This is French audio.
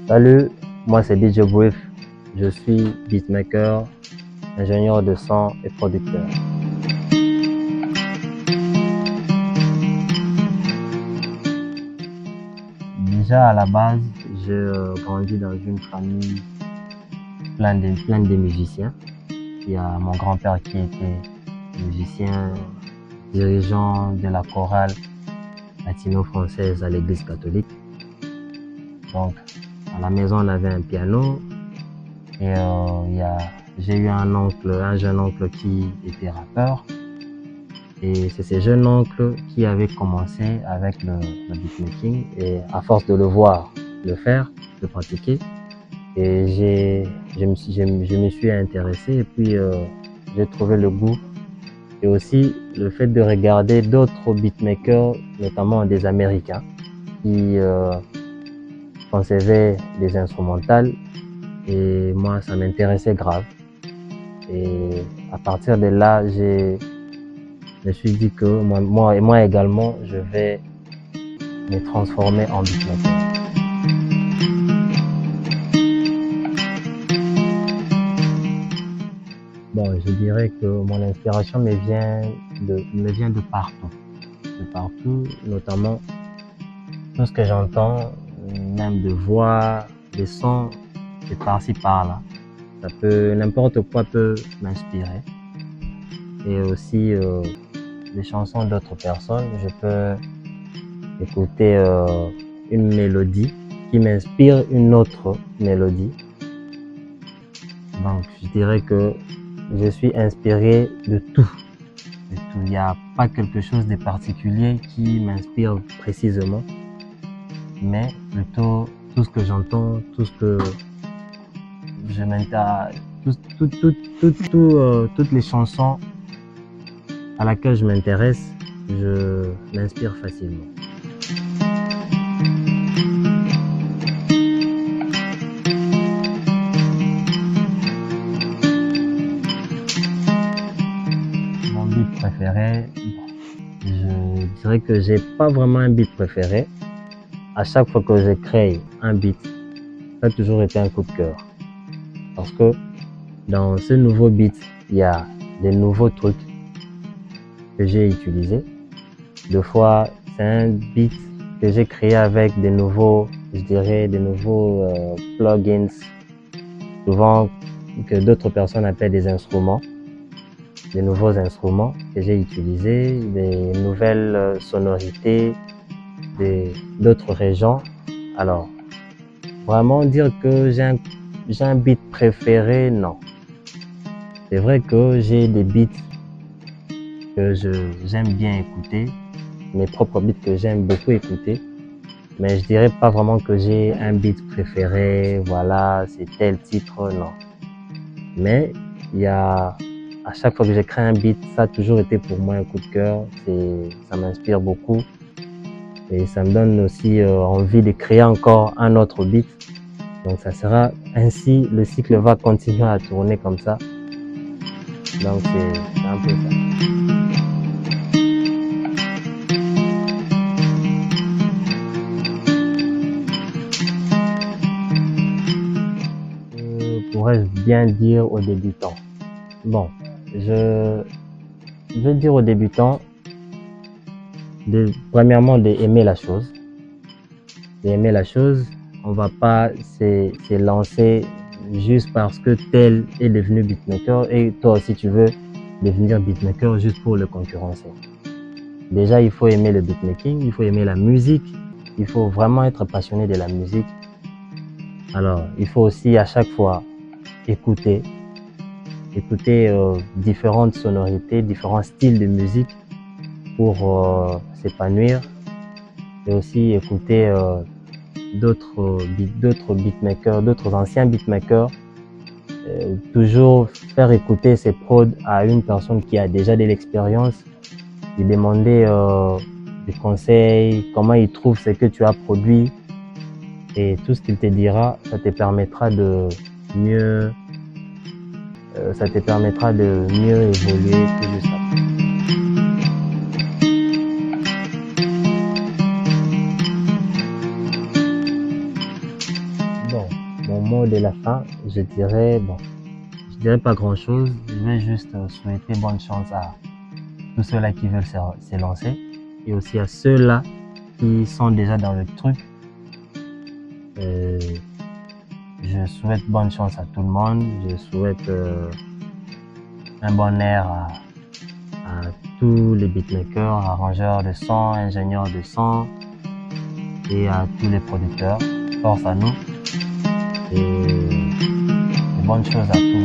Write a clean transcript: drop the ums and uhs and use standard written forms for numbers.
Salut, moi c'est DJ Brief, je suis beatmaker, ingénieur de son et producteur. Déjà à la base, j'ai grandi dans une famille pleine de musiciens. Il y a mon grand-père qui était musicien, dirigeant de la chorale latino-française à l'église catholique. Donc à la maison on avait un piano et j'ai eu un jeune oncle qui était rappeur. Et c'est ce jeune oncle qui avait commencé avec le beatmaking et à force de le voir le faire, de pratiquer, et je me suis intéressé et puis j'ai trouvé le goût. Et aussi le fait de regarder d'autres beatmakers, notamment des Américains, qui concevaient des instrumentales, et moi ça m'intéressait grave. Et à partir de là, je me suis dit que moi également, je vais me transformer en beatmaker. Bon, je dirais que mon inspiration me vient de partout. De partout, notamment tout ce que j'entends, même de voix, des sons, de par-ci par-là. N'importe quoi peut m'inspirer. Et aussi les chansons d'autres personnes. Je peux écouter une mélodie qui m'inspire une autre mélodie. Donc je dirais que je suis inspiré de tout. Il n'y a pas quelque chose de particulier qui m'inspire précisément, mais plutôt tout ce que j'entends, tout ce que je m'intéresse, toutes les chansons à laquelle je m'intéresse, je m'inspire facilement. Mon beat préféré, je dirais que j'ai pas vraiment un beat préféré. À chaque fois que je crée un beat, ça a toujours été un coup de cœur. Parce que dans ce nouveau beat, il y a des nouveaux trucs que j'ai utilisés. Deux fois, c'est un beat que j'ai créé avec des nouveaux plugins, souvent que d'autres personnes appellent des instruments, des nouveaux instruments que j'ai utilisés, des nouvelles sonorités d'autres régions. Alors, vraiment dire que j'ai un beat préféré, non. C'est vrai que j'ai des beats que j'aime bien écouter, mes propres beats que j'aime beaucoup écouter, mais je dirais pas vraiment que j'ai un beat préféré, voilà, c'est tel titre, non. Mais à chaque fois que j'écris un beat, ça a toujours été pour moi un coup de cœur, ça m'inspire beaucoup et ça me donne aussi envie de créer encore un autre beat. Donc ça sera ainsi, le cycle va continuer à tourner comme ça. Donc c'est un peu ça. Pourrais-je bien dire aux débutants? Bon, je veux dire aux débutants, premièrement d'aimer la chose. D'aimer la chose, on va pas se lancer juste parce que tel est devenu beatmaker et toi aussi tu veux devenir beatmaker juste pour le concurrencer. Déjà, il faut aimer le beatmaking, il faut aimer la musique, il faut vraiment être passionné de la musique. Alors, il faut aussi à chaque fois écouter différentes sonorités, différents styles de musique pour s'épanouir, et aussi écouter d'autres beatmakers, d'autres anciens beatmakers, toujours faire écouter ses prods à une personne qui a déjà de l'expérience, lui demander des conseils, comment il trouve ce que tu as produit, et tout ce qu'il te dira, ça te permettra de mieux évoluer plus juste après. mon mot de la fin, je dirais pas grand-chose. Je vais juste souhaiter bonne chance à tous ceux-là qui veulent se lancer et aussi à ceux-là qui sont déjà dans le truc. Je souhaite bonne chance à tout le monde. Je souhaite un bon air à tous les beatmakers, arrangeurs de son, ingénieurs de son et à tous les producteurs. Force à nous et bonne chose à tous.